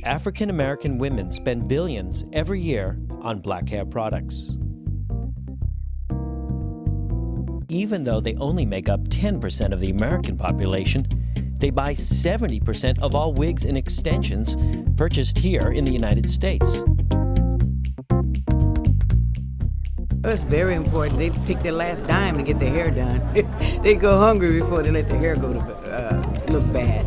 African American women spend billions every year on black hair products. Even though they only make up 10% of the American population, they buy 70% of all wigs and extensions purchased here in the United States. It's very important. They take their last dime to get their hair done. They go hungry before they let their hair go to look bad.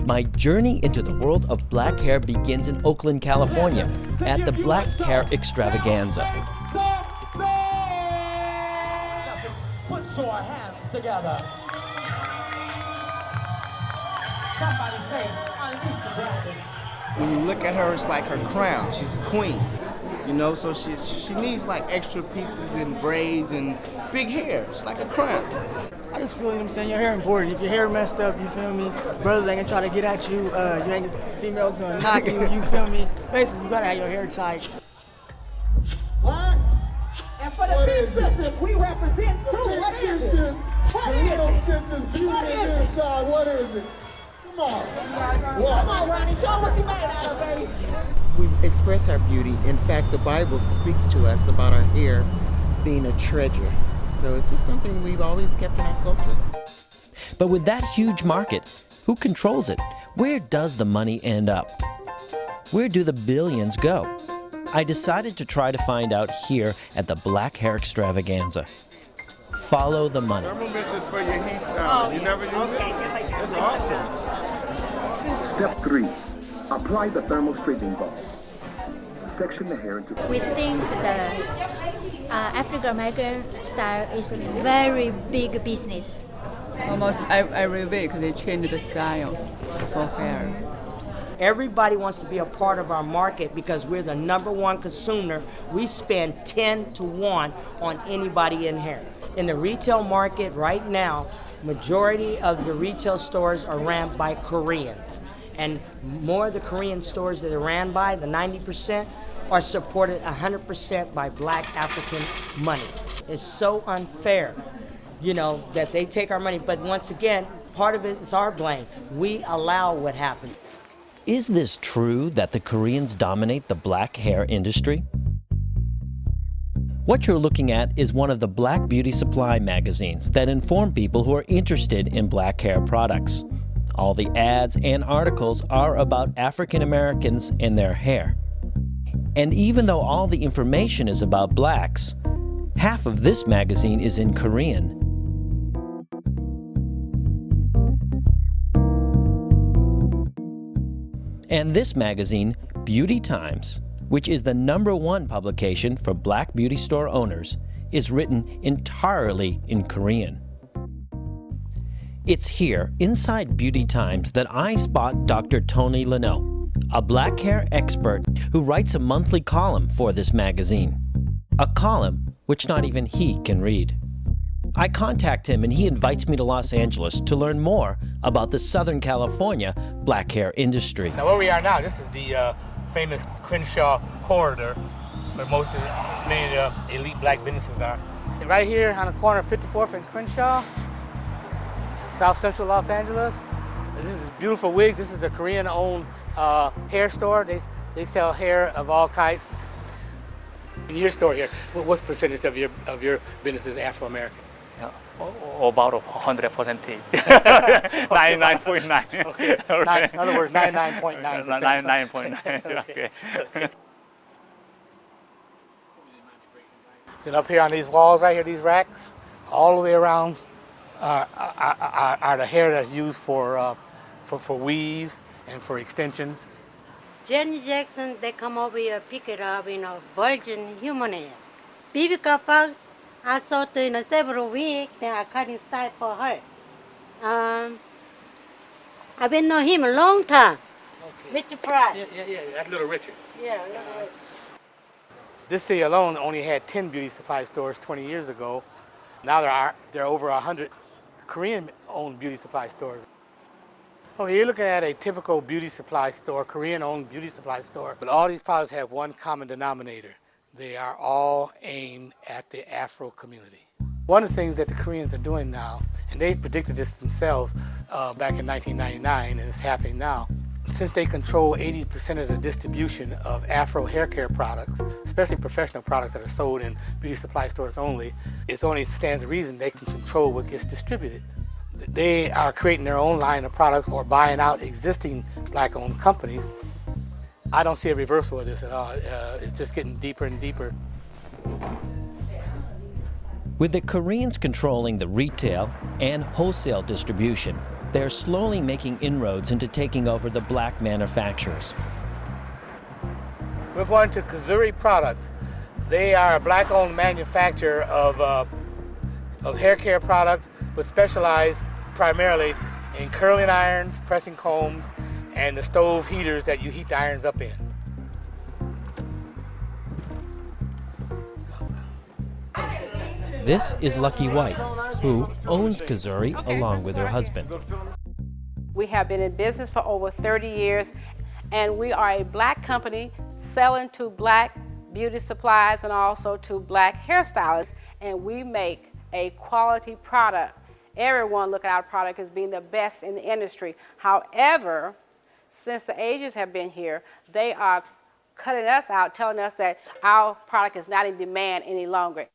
My journey into the world of black hair begins in Oakland, California, at the Black Hair Extravaganza. Put your hands together. Somebody say, unleash the dragon. When you look at her, it's like her crown. She's a queen, you know, so she needs like extra pieces and braids and big hair. It's like a crown. I just feel, you know what I'm saying, your hair important. If your hair messed up, you feel me, brothers ain't gonna try to get at you, females gonna knock you, you feel me? Basically, you gotta have your hair tight. What? And for the big sisters, we represent too. What is it? What is it? What is it? What is it? Come on. Come on, Ronnie. Show what you made out of, baby. We express our beauty. In fact, the Bible speaks to us about our hair being a treasure. So it's just something we've always kept in our culture. But with that huge market, who controls it? Where does the money end up? Where do the billions go? I decided to try to find out here at the Black Hair Extravaganza. Follow the money. Thermal mist is for your heat style. You never use it? It's awesome. Step 3. Apply the thermal straightening ball. Section the hair into... We think the African American style is a very big business. Almost every week they change the style for hair. Everybody wants to be a part of our market because we're the #1 consumer. We spend 10 to 1 on anybody in hair. In the retail market right now, majority of the retail stores are ran by Koreans. And more of the Korean stores that are ran by, the 90%, are supported 100% by black African money. It's so unfair, you know, that they take our money. But once again, part of it is our blame. We allow what happened. Is this true that the Koreans dominate the black hair industry? What you're looking at is one of the Black Beauty Supply magazines that inform people who are interested in black hair products. All the ads and articles are about African Americans and their hair. And even though all the information is about blacks, half of this magazine is in Korean. And this magazine, Beauty Times, which is the #1 publication for black beauty store owners, is written entirely in Korean. It's here, inside Beauty Times, that I spot Dr. Tony Leno, a black hair expert who writes a monthly column for this magazine. A column which not even he can read. I contact him and he invites me to Los Angeles to learn more about the Southern California black hair industry. Now where we are now, this is the famous Crenshaw corridor where many of the elite black businesses are. And right here on the corner of 54th and Crenshaw, South Central Los Angeles. This is beautiful wigs. This is the Korean-owned hair store. They sell hair of all kinds. In your store here, what percentage of your business is Afro-American? About 100%. 99.9. Okay. Okay. In other words, 99.9%. 99.9. Okay. Then up here on these walls right here, these racks, all the way around are the hair that's used for weaves and for extensions. Janet Jackson, they come over here, pick it up, virgin human hair. Vivica Fox, I saw her several weeks, they are cutting style for her. I've been knowing him a long time. Okay. Richard Pryor. Yeah, that's Little Richard. Yeah, Little Richard. This city alone only had 10 beauty supply stores 20 years ago. Now there are over 100 Korean-owned beauty supply stores. Okay, you're looking at a typical beauty supply store, Korean-owned beauty supply store, but all these products have one common denominator. They are all aimed at the Afro community. One of the things that the Koreans are doing now, And they predicted this themselves back in 1999, and it's happening now. Since they control 80% of the distribution of Afro hair care products, especially professional products that are sold in beauty supply stores only, it only stands to reason they can control what gets distributed. They are creating their own line of products or buying out existing black-owned companies. I don't see a reversal of this at all. It's just getting deeper and deeper. With the Koreans controlling the retail and wholesale distribution, they're slowly making inroads into taking over the black manufacturers. We're going to Kazuri Products. They are a black-owned manufacturer of hair care products, but specialize primarily in curling irons, pressing combs, and the stove heaters that you heat the irons up in. This is Lucky White, who owns Kazuri along with her husband. We have been in business for over 30 years, and we are a black company selling to black beauty supplies and also to black hairstylists, and we make a quality product. Everyone look at our product as being the best in the industry. However, since the Asians have been here, they are cutting us out, telling us that our product is not in demand any longer.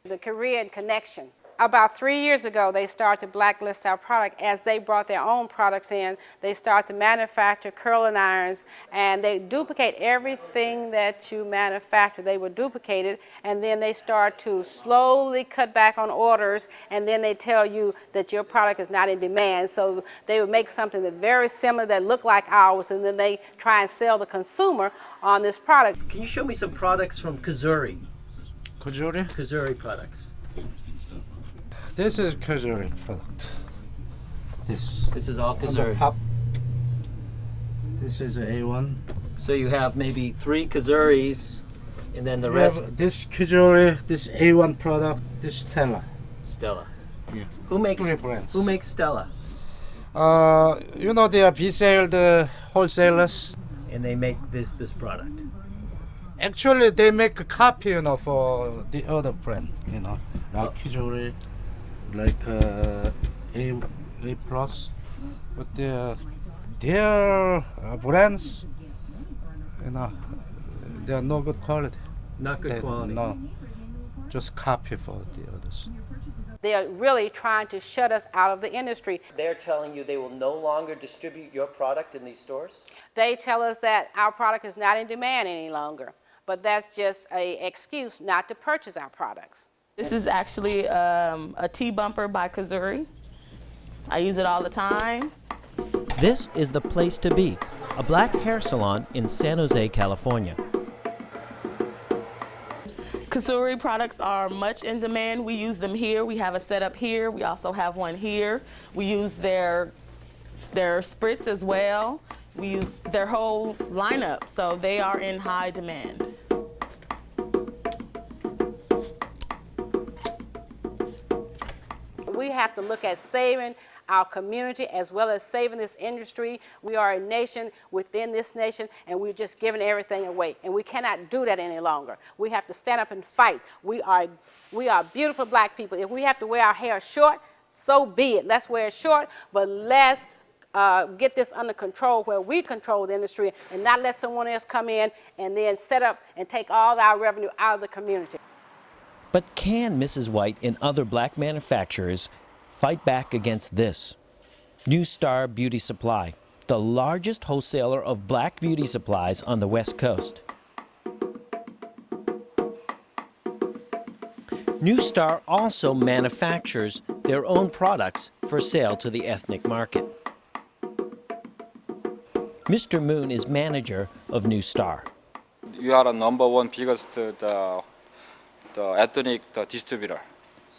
The Korean connection. About 3 years ago, they started to blacklist our product. As they brought their own products in, they started to manufacture curling irons, and they duplicate everything that you manufacture. They would duplicate it, and then they start to slowly cut back on orders, and then they tell you that your product is not in demand. So they would make something that's very similar that looked like ours, and then they try and sell the consumer on this product. Can you show me some products from Kazuri? Kazuri? Kazuri products. This is Kazuri product. This is all On Kazuri. the top, this is A1. So you have maybe 3 Kazuris, and then the We rest. have this Kazuri, this A1 product, this Stella. Stella. Yeah. Who makes? Three brands. Who makes Stella? You know, they are resale the wholesalers. And they make this product. Actually, they make a copy, you know, for the other brand, you know, like Kazuri, like A plus, but their brands, you know, they are no good quality. Not good quality. No, just copy for the others. They are really trying to shut us out of the industry. They're telling you they will no longer distribute your product in these stores? They tell us that our product is not in demand any longer, but that's just an excuse not to purchase our products. This is actually a T-bumper by Kazuri. I use it all the time. This is the place to be, a black hair salon in San Jose, California. Kazuri products are much in demand. We use them here. We have a setup here. We also have one here. We use their spritz as well. We use their whole lineup, so they are in high demand. We have to look at saving our community as well as saving this industry. We are a nation within this nation, and we're just giving everything away. And we cannot do that any longer. We have to stand up and fight. We are beautiful black people. If we have to wear our hair short, so be it. Let's wear it short, but let's get this under control where we control the industry and not let someone else come in and then set up and take all our revenue out of the community. But can Mrs. White and other black manufacturers fight back against this? New Star Beauty Supply, the largest wholesaler of black beauty supplies on the West Coast. New Star also manufactures their own products for sale to the ethnic market. Mr. Moon is manager of New Star. We are the #1 biggest the ethnic distributor.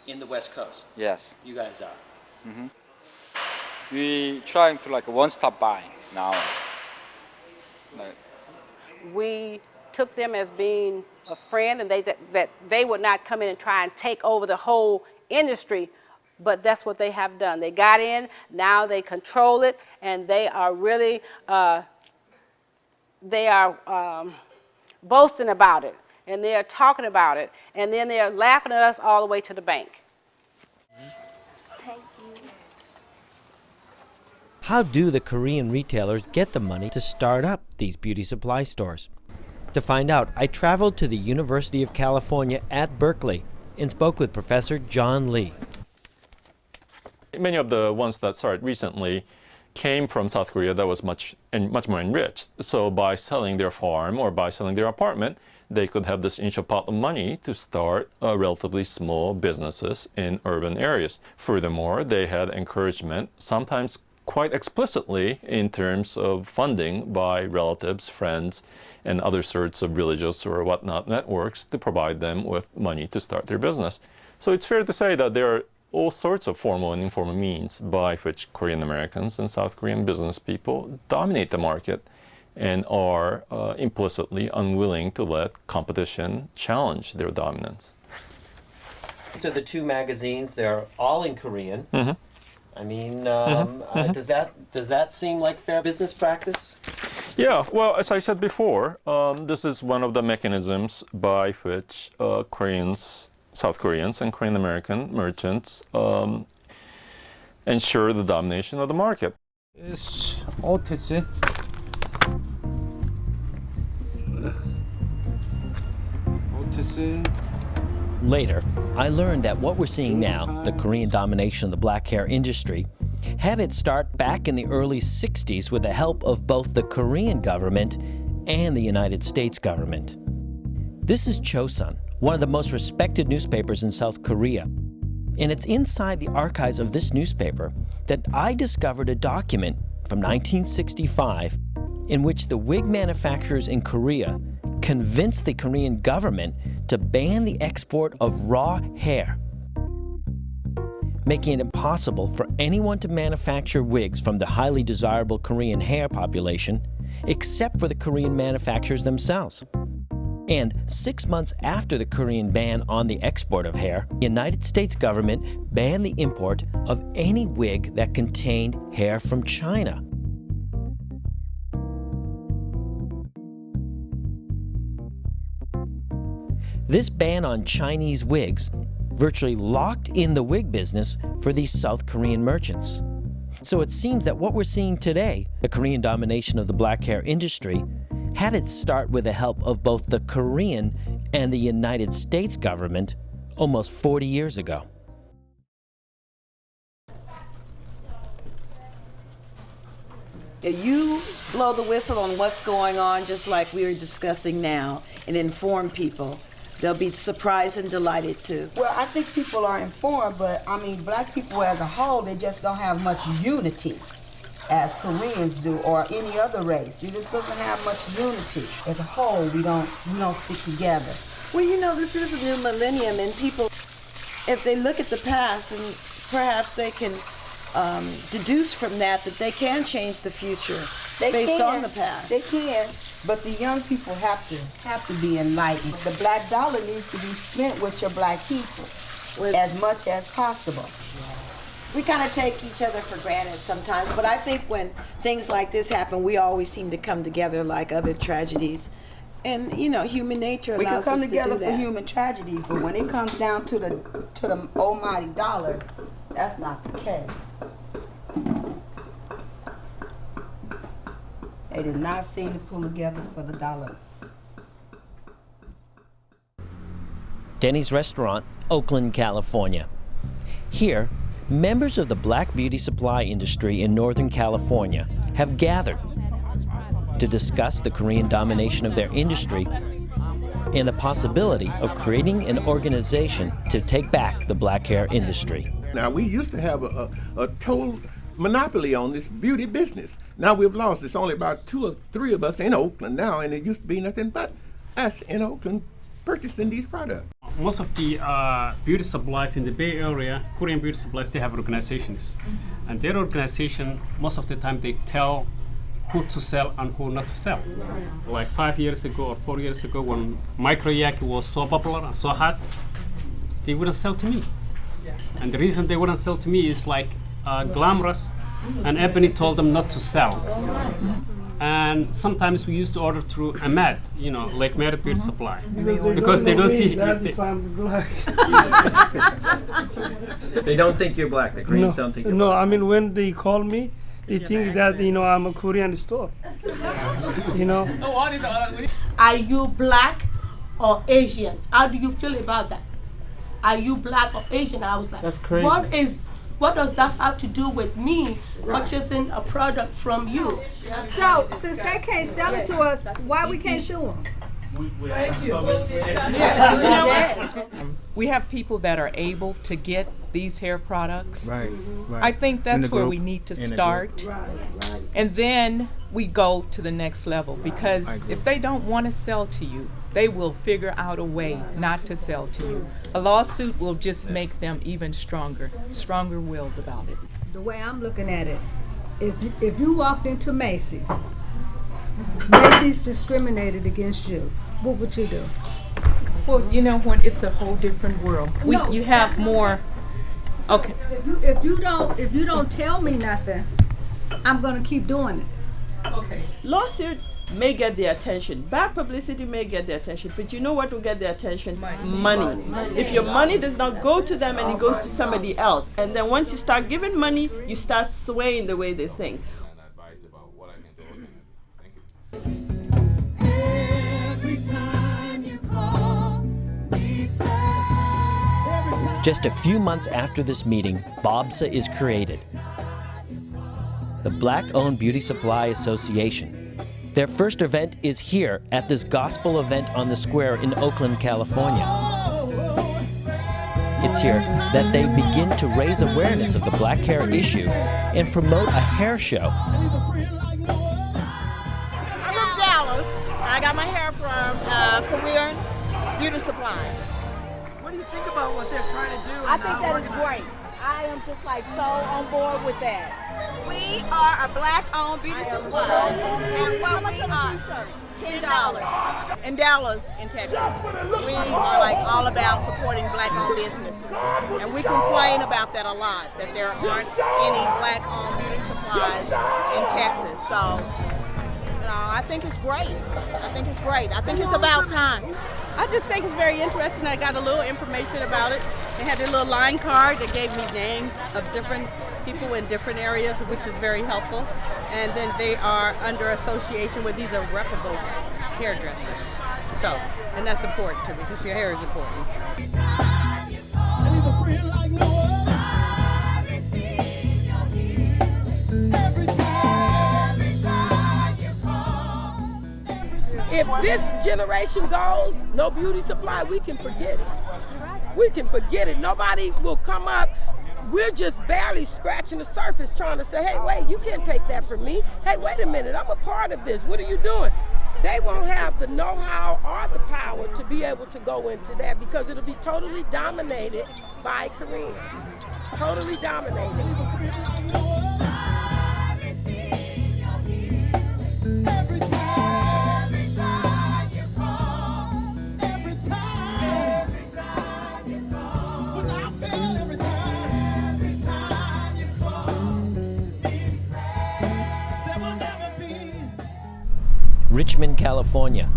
In the West Coast? Yes. You guys are? Mm-hmm. We trying to like one-stop buying now. We took them as being a friend, and that they would not come in and try and take over the whole industry, but that's what they have done. They got in, now they control it, and they are really, boasting about it, and they are talking about it, and then they are laughing at us all the way to the bank. How do the Korean retailers get the money to start up these beauty supply stores? To find out, I traveled to the University of California at Berkeley and spoke with Professor John Lee. Many of the ones that started recently came from South Korea that was much more enriched. So by selling their farm or by selling their apartment, they could have this initial pot of money to start relatively small businesses in urban areas. Furthermore, they had encouragement, sometimes quite explicitly in terms of funding by relatives, friends, and other sorts of religious or whatnot networks to provide them with money to start their business. So it's fair to say that there are all sorts of formal and informal means by which Korean Americans and South Korean business people dominate the market and are implicitly unwilling to let competition challenge their dominance. So the two magazines, they're all in Korean. Mm-hmm. I mean, does that seem like fair business practice? Yeah, well, as I said before, this is one of the mechanisms by which South Koreans and Korean American merchants ensure the domination of the market. It's OTC. OTC. Later, I learned that what we're seeing now, the Korean domination of the black hair industry, had its start back in the early 60s with the help of both the Korean government and the United States government. This is Chosun, one of the most respected newspapers in South Korea. And it's inside the archives of this newspaper that I discovered a document from 1965 in which the wig manufacturers in Korea convinced the Korean government to ban the export of raw hair, making it impossible for anyone to manufacture wigs from the highly desirable Korean hair population, except for the Korean manufacturers themselves. And 6 months after the Korean ban on the export of hair, the United States government banned the import of any wig that contained hair from China. This ban on Chinese wigs virtually locked in the wig business for these South Korean merchants. So it seems that what we're seeing today, the Korean domination of the black hair industry, had its start with the help of both the Korean and the United States government almost 40 years ago. You blow the whistle on what's going on, just like we were discussing now, and inform people. They'll be surprised and delighted too. Well, I think people are informed, but I mean, black people as a whole, they just don't have much unity as Koreans do, or any other race. It just doesn't have much unity. As a whole, we don't stick together. Well, you know, this is a new millennium, and people, if they look at the past, and perhaps they can deduce from that they can change the future based on the past. They can, but the young people have to be enlightened. The black dollar needs to be spent with your black people as much as possible. We kind of take each other for granted sometimes, but I think when things like this happen, we always seem to come together like other tragedies. And, you know, human nature allows us to do that. We can come together for human tragedies, but when it comes down to the almighty dollar, that's not the case. They did not seem to pull together for the dollar. Denny's Restaurant, Oakland, California. Here, members of the black beauty supply industry in Northern California have gathered to discuss the Korean domination of their industry and the possibility of creating an organization to take back the black hair industry. Now, we used to have a total monopoly on this beauty business. Now we've lost. It's only about 2 or 3 of us in Oakland now, and it used to be nothing but us in Oakland purchasing these products. Most of the beauty supplies in the Bay Area, Korean beauty supplies, they have organizations. And their organization, most of the time, they tell who to sell and who not to sell. Like 5 years ago or 4 years ago, when micro yak was so popular and so hot, they wouldn't sell to me. And the reason they wouldn't sell to me is like glamorous, and Ebony told them not to sell. And sometimes we used to order through Ahmed, like Merit Beauty Supply, because they don't see. If I'm black. They don't think you're black. The Koreans don't think you're No, black. I mean, when they call me, they think that, I'm a Korean store. Are you black or Asian? How do you feel about that? Are you black or Asian? I was like, that's crazy. What does that have to do with me purchasing a product from you? So, since they can't sell it to us, why we can't sue them? Thank you. We have people that are able to get these hair products. Right. I think that's where we need to start. And then we go to the next level, because if they don't want to sell to you, they will figure out a way not to sell to you. A lawsuit will just make them even stronger-willed about it. The way I'm looking at it, if you walked into Macy's discriminated against you, what would you do? Well, you know what? It's a whole different world. You have more. Okay. If you don't tell me nothing, I'm gonna keep doing it. Okay. Lawsuits may get their attention. Bad publicity may get their attention, but you know what will get their attention? Money. If your money does not go to them and it goes to somebody else, and then once you start giving money, you start swaying the way they think. Just a few months after this meeting, BOBSA is created, the Black-Owned Beauty Supply Association. Their first event is here at this gospel event on the square in Oakland, California. It's here that they begin to raise awareness of the black hair issue and promote a hair show. I'm from Dallas. I got my hair from Korean Beauty Supply. What do you think about what they're trying to do? I think that is great. I am just so on board with that. We are a black-owned beauty supply, and what we are, $10 in Dallas, in Texas. We are all about supporting black-owned businesses, and we complain about that a lot, that there aren't any black-owned beauty supplies in Texas. So, I think it's great. I think it's about time. I just think it's very interesting. I got a little information about it. They had a little line card that gave me names of different people in different areas, which is very helpful. And then they are under association with these are reputable hairdressers. So, and that's important to me because your hair is important. If this generation goes, no beauty supply, we can forget it. We can forget it. Nobody will come up. We're just barely scratching the surface trying to say, hey, wait, you can't take that from me. Hey, wait a minute, I'm a part of this. What are you doing? They won't have the know-how or the power to be able to go into that because it'll be totally dominated by Koreans. Totally dominated. Richmond, California.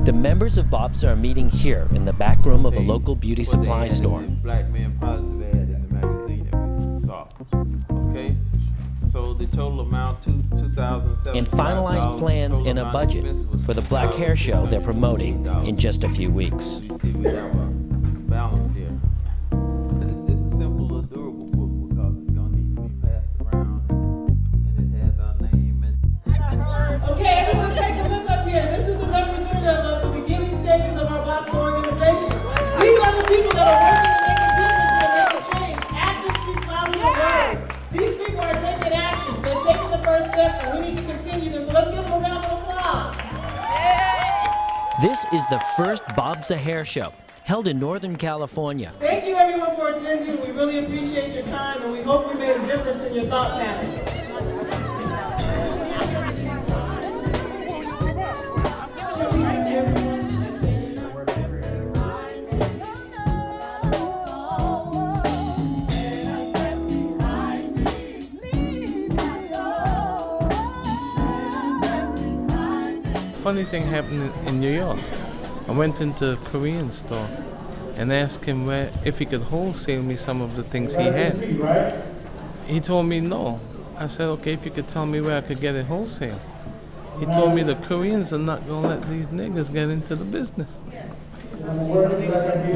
The members of BOBSA are meeting here in the back room of a local beauty supply store. Black men positive ad in the magazine that we saw. Okay, so the total amount to 2,007. And finalized plans and a budget for the black hair show they're promoting in just a few weeks. You see, we have a balance there. It's a simple little durable book because it's gonna need to be passed around, and it has our name and. Okay, everyone take a look up here. This is the representative of the beginning stages of our BOBSA organization. These are the people that are working to make a difference and make a change. Actions speak louder than words. These people are taking action. They're taking the first step, and we need to continue them. So let's give them a round of applause. This is the first BOBSA hair show, held in Northern California. Thank you everyone for attending. We really appreciate your time, and we hope we made a difference in your thought pattern. funny thing happened in New York. I went into a Korean store and asked him if he could wholesale me some of the things he had. He told me no. I said, okay, if you could tell me where I could get it wholesale. He told me the Koreans are not going to let these niggas get into the business. You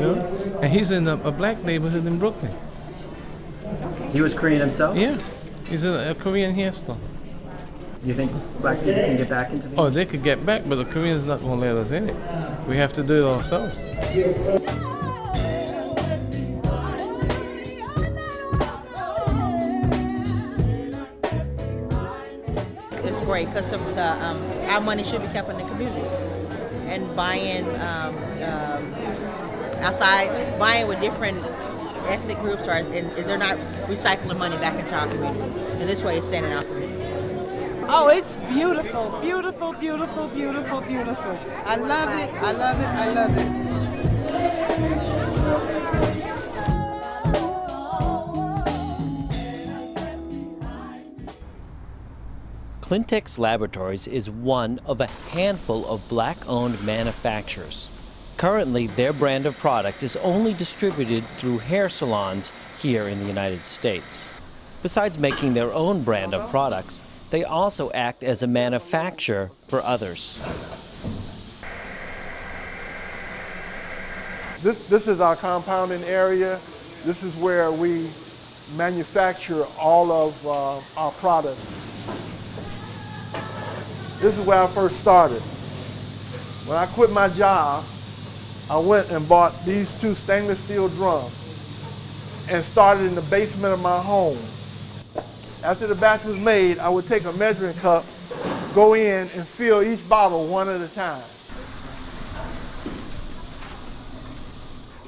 know? And he's in a black neighborhood in Brooklyn. He was Korean himself? Yeah. He's in a Korean hair store. You think black people can get back into the Oh, they could get back, but the Koreans not going to let us in it. We have to do it ourselves. It's great because our money should be kept in the community. And buying outside, buying with different ethnic groups, and they're not recycling money back into our communities. And this way it's staying in our community. Oh, it's beautiful, beautiful, beautiful, beautiful, beautiful. I love it, I love it, I love it. Clintex Laboratories is one of a handful of black-owned manufacturers. Currently, their brand of product is only distributed through hair salons here in the United States. Besides making their own brand of products, they also act as a manufacturer for others. This is our compounding area. This is where we manufacture all of our products. This is where I first started. When I quit my job, I went and bought these 2 stainless steel drums and started in the basement of my home. After the batch was made, I would take a measuring cup, go in and fill each bottle one at a time.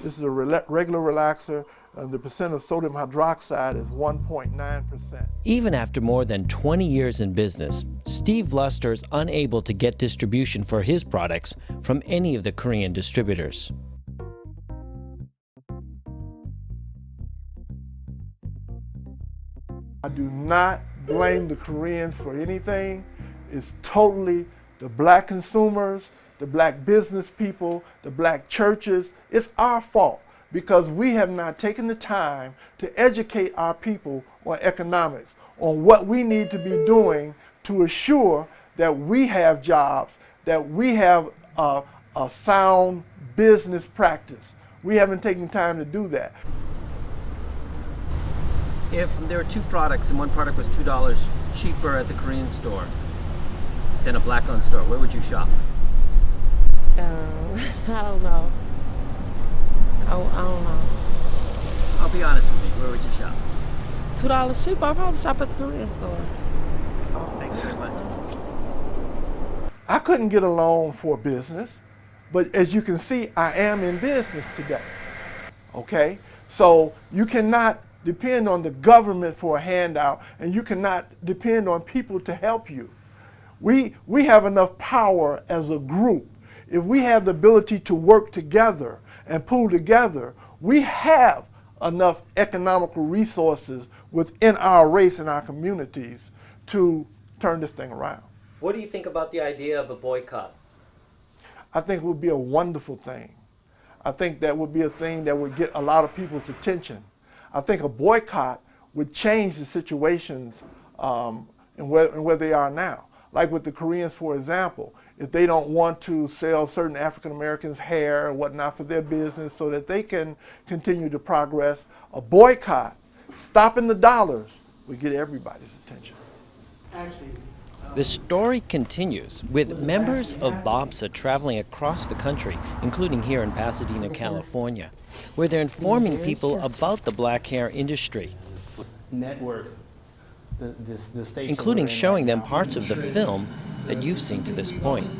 This is a regular relaxer, and the percent of sodium hydroxide is 1.9%. Even after more than 20 years in business, Steve Luster is unable to get distribution for his products from any of the Korean distributors. I do not blame the Koreans for anything. It's totally the black consumers, the black business people, the black churches. It's our fault because we have not taken the time to educate our people on economics, on what we need to be doing to assure that we have jobs, that we have a sound business practice. We haven't taken time to do that. If there were 2 products and one product was $2 cheaper at the Korean store than a black-owned store, where would you shop? I don't know. I don't know. I'll be honest with you. Where would you shop? $2 cheaper. I'll probably shop at the Korean store. Oh, thanks very much. I couldn't get a loan for business, but as you can see, I am in business today. Okay? So you cannot depend on the government for a handout, and you cannot depend on people to help you. We have enough power as a group. If we have the ability to work together and pull together, we have enough economical resources within our race and our communities to turn this thing around. What do you think about the idea of a boycott? I think it would be a wonderful thing. I think that would be a thing that would get a lot of people's attention. I think a boycott would change the situations and where they are now. Like with the Koreans, for example, if they don't want to sell certain African Americans hair or whatnot for their business so that they can continue to progress, a boycott, stopping the dollars, would get everybody's attention. The story continues with members of BOBSA traveling across the country, including here in Pasadena, California, where they're informing people about the black hair industry, including showing them parts of the film that you've seen to this point.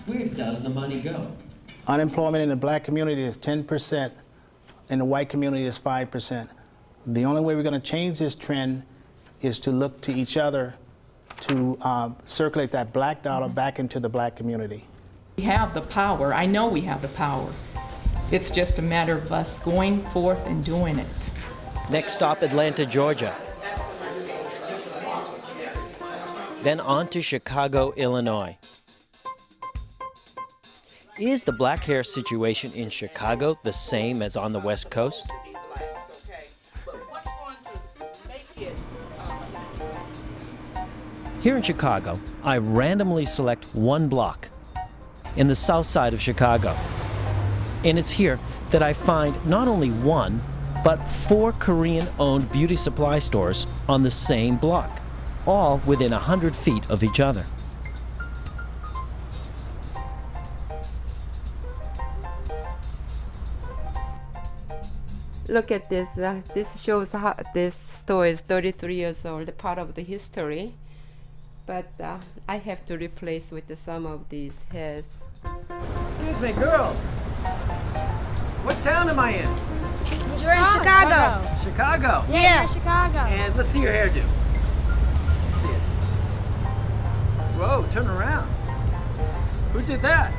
Where does the money go? Unemployment in the black community is 10%, in the white community is 5%. The only way we're going to change this trend is to look to each other to circulate that black dollar back into the black community. We have the power. I know we have the power. It's just a matter of us going forth and doing it. Next stop, Atlanta, Georgia. then on to Chicago, Illinois. Is the black hair situation in Chicago the same as on the West Coast? Here in Chicago, I randomly select one block in the south side of Chicago. And it's here that I find not only one, but 4 Korean-owned beauty supply stores on the same block, all within 100 feet of each other. Look at this. This shows how this store is 33 years old, part of the history. But I have to replace with some of these heads. Excuse me, girls. What town am I in? We're in Chicago. Chicago? Yeah, Chicago. And let's see your hairdo. Let's see it. Whoa, turn around. Who did that?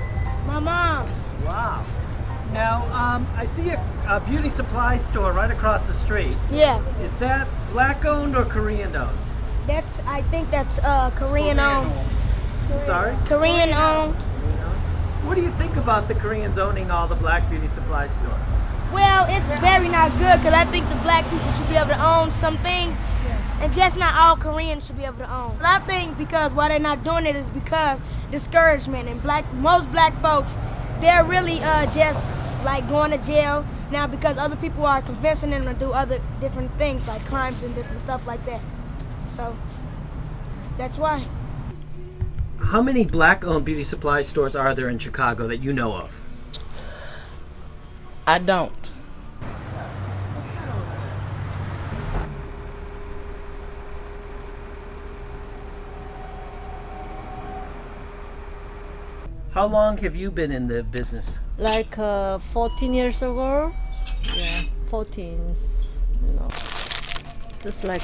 My mom. Wow. Now, I see a beauty supply store right across the street. Yeah. Is that black owned or Korean owned? I think that's Korean owned. Sorry? Korean owned. What do you think about the Koreans owning all the black beauty supply stores? Well, it's very not good because I think the black people should be able to own some things, and just not all Koreans should be able to own. But I think because why they're not doing it is because discouragement, and most black folks, they're really just like going to jail now because other people are convincing them to do other different things like crimes and different stuff like that. So that's why. How many black-owned beauty supply stores are there in Chicago that you know of? I don't. How long have you been in the business? Like 14 years ago. Yeah, 14, you know. Just like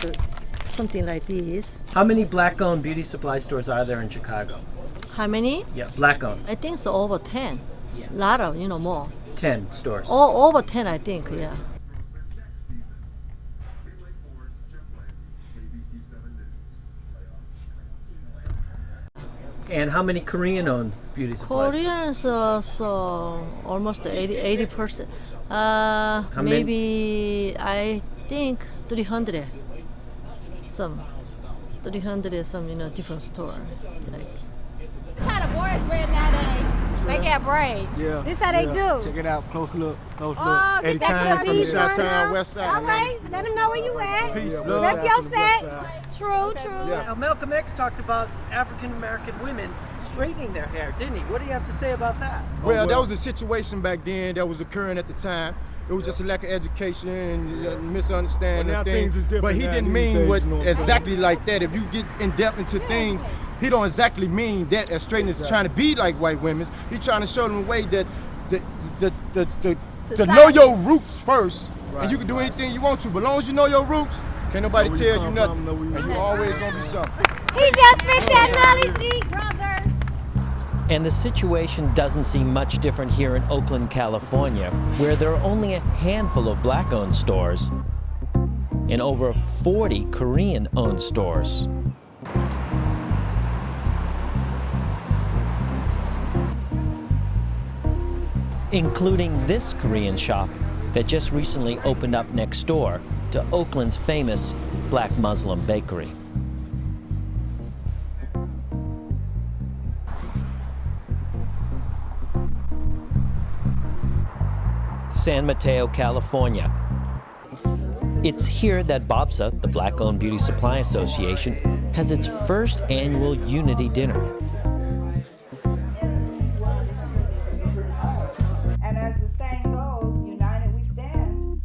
something like this. How many black-owned beauty supply stores are there in Chicago? How many? Yeah, black-owned. I think so, over 10. Yeah. A lot of, more. 10 stores. Oh, over 10, I think, yeah. And how many Korean-owned beauty supplies? Koreans, so almost 80%. Maybe I think 300. Some 300 some different store. Like. That's how the boys wear nowadays. They get braids. Yeah. This how they do. Check it out. Close look. Close look. Oh, Eddie get that Kine from the good beat, Chi-Town West Side. All right, let them know where you at. Peace, Rep love. your From the West set. Side. True. Now, Malcolm X talked about African-American women straightening their hair, didn't he? What do you have to say about that? Well, that was a situation back then that was occurring at the time. It was just a lack of education and misunderstanding Well, now things. things is different But he now didn't these mean days, what you know what I'm exactly saying? like that. If you get in depth into things, he don't exactly mean that as straight as trying to be like white women. He's trying to show them a way that to know your roots first, and you can do anything you want to. But as long as you know your roots, can't nobody tell you nothing, and you always gonna be something. He just spit technology, brother. And the situation doesn't seem much different here in Oakland, California, where there are only a handful of black-owned stores and over 40 Korean-owned stores. Including this Korean shop that just recently opened up next door to Oakland's famous Black Muslim bakery. San Mateo, California. It's here that BOBSA, the Black-Owned Beauty Supply Association, has its first annual Unity Dinner. And as the saying goes, united we stand.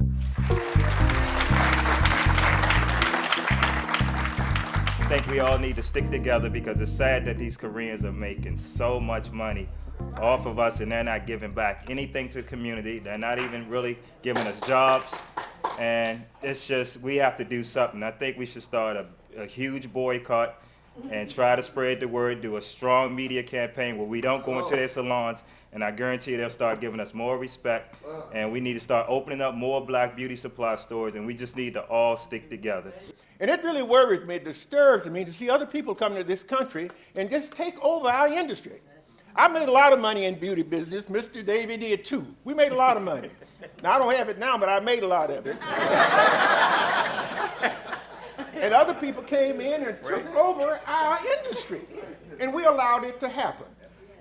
I think we all need to stick together because it's sad that these Koreans are making so much money off of us and they're not giving back anything to the community. They're not even really giving us jobs. And it's just, we have to do something. I think we should start a huge boycott and try to spread the word, do a strong media campaign where we don't go into their salons, and I guarantee they'll start giving us more respect. And we need to start opening up more black beauty supply stores, and we just need to all stick together. And it really worries me, it disturbs me to see other people come to this country and just take over our industry. I made a lot of money in beauty business. Mr. Davey did too. We made a lot of money. Now, I don't have it now, but I made a lot of it. And other people came in and took over our industry, and we allowed it to happen.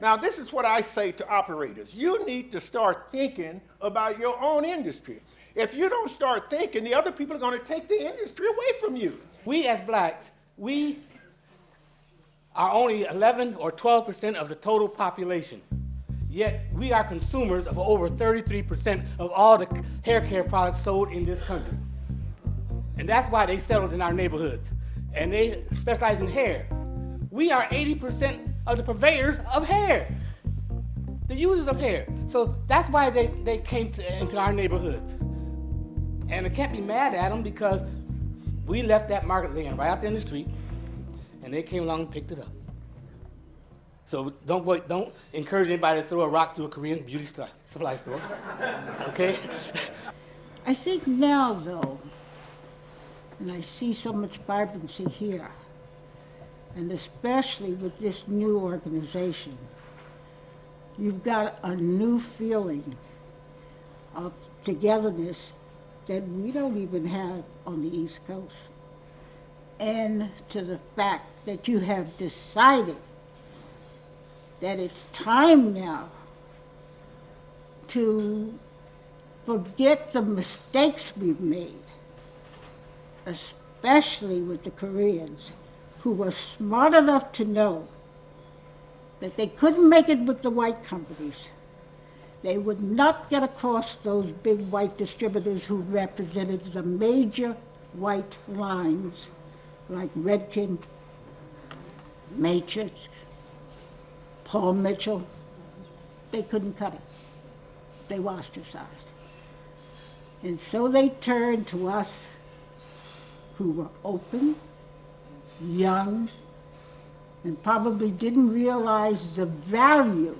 Now, this is what I say to operators. You need to start thinking about your own industry. If you don't start thinking, the other people are going to take the industry away from you. We as blacks, we are only 11 or 12% of the total population. Yet we are consumers of over 33% of all the hair care products sold in this country. And that's why they settled in our neighborhoods. And they specialize in hair. We are 80% of the purveyors of hair, the users of hair. So that's why they came into our neighborhoods. And I can't be mad at them because we left that market laying right out there in the street, and they came along and picked it up. So don't encourage anybody to throw a rock through a Korean beauty supply store, okay? I think now, though, and I see so much vibrancy here, and especially with this new organization, you've got a new feeling of togetherness that we don't even have on the East Coast. And to the fact that you have decided that it's time now to forget the mistakes we've made, especially with the Koreans, who were smart enough to know that they couldn't make it with the white companies. They would not get across those big white distributors who represented the major white lines like Redken, Matrix, Paul Mitchell. They couldn't cut it. They were ostracized. And so they turned to us who were open, young, and probably didn't realize the value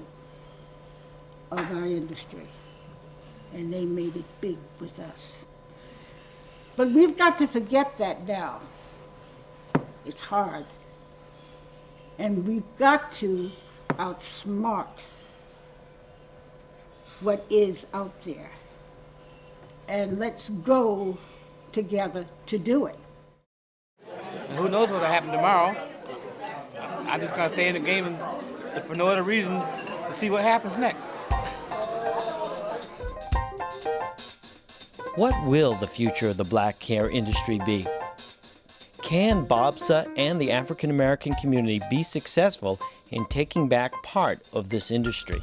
of our industry. And they made it big with us. But we've got to forget that now. It's hard. And we've got to outsmart what is out there. And let's go together to do it. And who knows what'll happen tomorrow? I'm just gonna stay in the game and, if for no other reason, to see what happens next. What will the future of the black hair industry be? Can BOBSA and the African American community be successful in taking back part of this industry?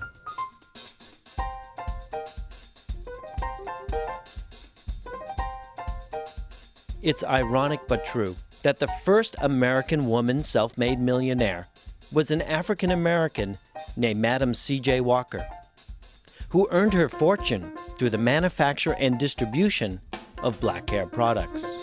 It's ironic but true that the first American woman self-made millionaire was an African American named Madam C.J. Walker, who earned her fortune through the manufacture and distribution of black hair products.